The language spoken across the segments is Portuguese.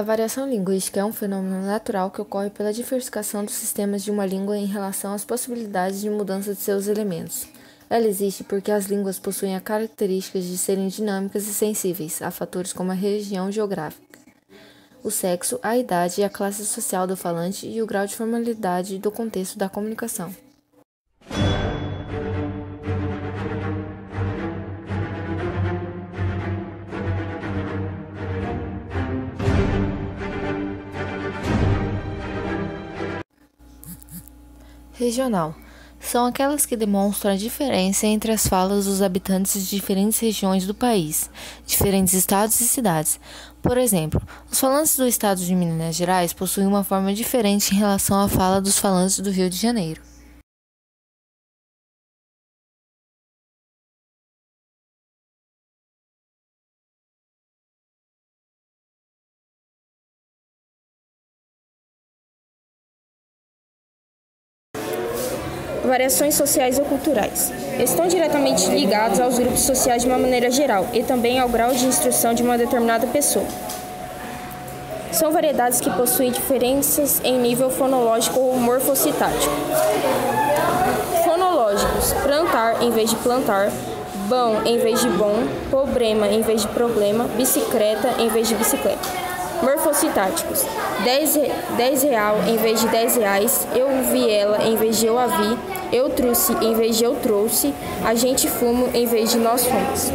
A variação linguística é um fenômeno natural que ocorre pela diversificação dos sistemas de uma língua em relação às possibilidades de mudança de seus elementos. Ela existe porque as línguas possuem a característica de serem dinâmicas e sensíveis a fatores como a região geográfica, o sexo, a idade e a classe social do falante e o grau de formalidade do contexto da comunicação. Regional. São aquelas que demonstram a diferença entre as falas dos habitantes de diferentes regiões do país, diferentes estados e cidades. Por exemplo, os falantes do estado de Minas Gerais possuem uma forma diferente em relação à fala dos falantes do Rio de Janeiro. Variações sociais ou culturais. Estão diretamente ligados aos grupos sociais de uma maneira geral e também ao grau de instrução de uma determinada pessoa. São variedades que possuem diferenças em nível fonológico ou morfossitático. Fonológicos: plantar em vez de plantar, bom em vez de bom, problema em vez de problema, bicicleta em vez de bicicleta. Morfossitáticos: 10 real em vez de 10 reais, eu vi ela em vez de eu a vi, eu trouxe em vez de eu trouxe, a gente fuma em vez de nós fomos.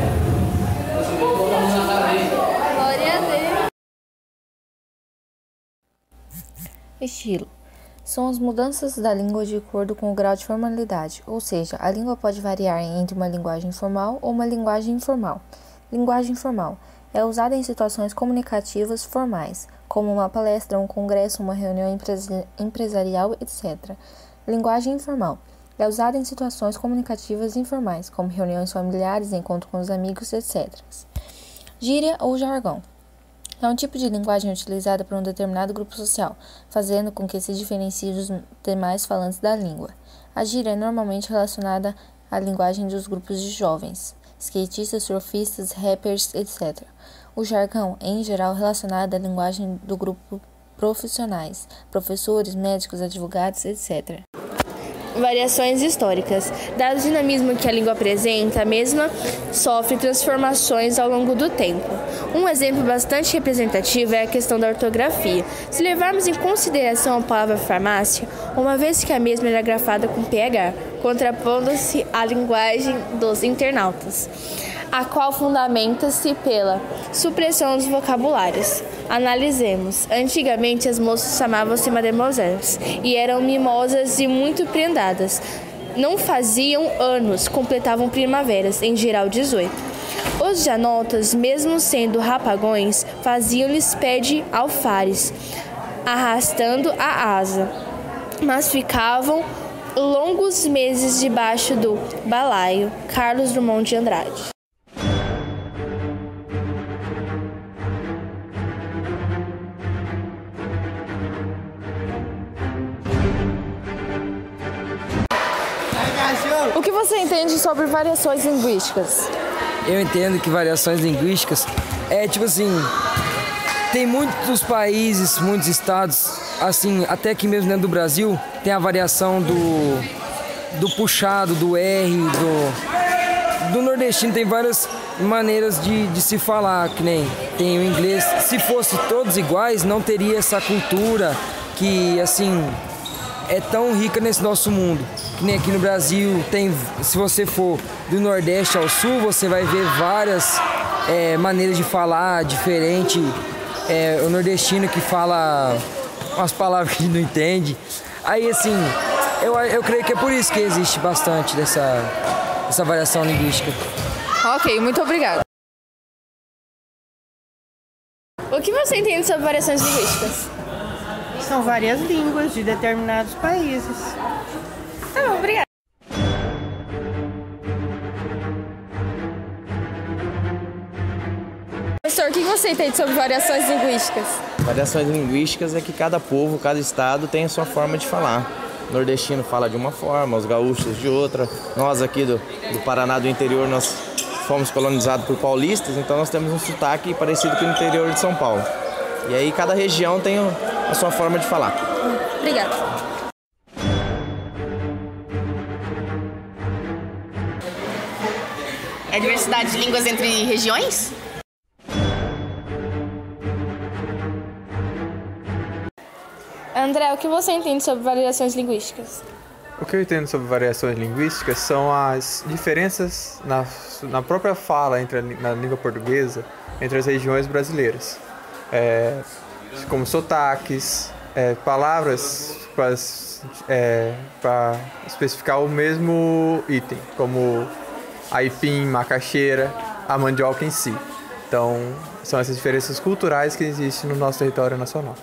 Estilo. São as mudanças da língua de acordo com o grau de formalidade, ou seja, a língua pode variar entre uma linguagem formal ou uma linguagem informal. Linguagem formal é usada em situações comunicativas formais, como uma palestra, um congresso, uma reunião empresarial, etc. Linguagem informal é usada em situações comunicativas informais, como reuniões familiares, encontro com os amigos, etc. Gíria ou jargão é um tipo de linguagem utilizada por um determinado grupo social, fazendo com que se diferencie dos demais falantes da língua. A gíria é normalmente relacionada à linguagem dos grupos de jovens, skatistas, surfistas, rappers, etc. O jargão é, em geral, relacionado à linguagem do grupo profissionais, professores, médicos, advogados, etc. Variações históricas. Dado o dinamismo que a língua apresenta, a mesma sofre transformações ao longo do tempo. Um exemplo bastante representativo é a questão da ortografia. Se levarmos em consideração a palavra farmácia, uma vez que a mesma era grafada com PH, contrapondo-se à linguagem dos internautas, a qual fundamenta-se pela supressão dos vocabulários. Analisemos. Antigamente as moças chamavam-se mademoiselles e eram mimosas e muito prendadas. Não faziam anos, completavam primaveras, em geral 18. Os janotas, mesmo sendo rapagões, faziam-lhes pé de alfares, arrastando a asa, mas ficavam longos meses debaixo do balaio. Carlos Drummond de Andrade. O que você entende sobre variações linguísticas? Eu entendo que variações linguísticas é tipo assim, tem muitos países, muitos estados, assim, até aqui mesmo dentro do Brasil, tem a variação do puxado, do R, do nordestino, tem várias maneiras de se falar, que nem tem o inglês. Se fosse todos iguais, não teria essa cultura que, assim, é tão rica nesse nosso mundo. Que nem aqui no Brasil tem, se você for do Nordeste ao Sul, você vai ver várias maneiras de falar diferente. O nordestino que fala umas palavras que a gente não entende. Aí assim, eu creio que é por isso que existe bastante dessa variação linguística. Ok, muito obrigada. O que você entende sobre variações linguísticas? São várias línguas de determinados países. Tá bom, obrigada. Professor, o que você entende sobre variações linguísticas? Variações linguísticas é que cada povo, cada estado tem a sua forma de falar. O nordestino fala de uma forma, os gaúchos de outra. Nós aqui do Paraná, do interior, nós fomos colonizados por paulistas, então nós temos um sotaque parecido com o interior de São Paulo. E aí cada região tem a sua forma de falar. Obrigada. É diversidade de línguas entre regiões? André, o que você entende sobre variações linguísticas? O que eu entendo sobre variações linguísticas são as diferenças na própria fala na língua portuguesa entre as regiões brasileiras. Como sotaques, palavras para especificar o mesmo item, como aipim, macaxeira, a mandioca em si. Então, são essas diferenças culturais que existem no nosso território nacional.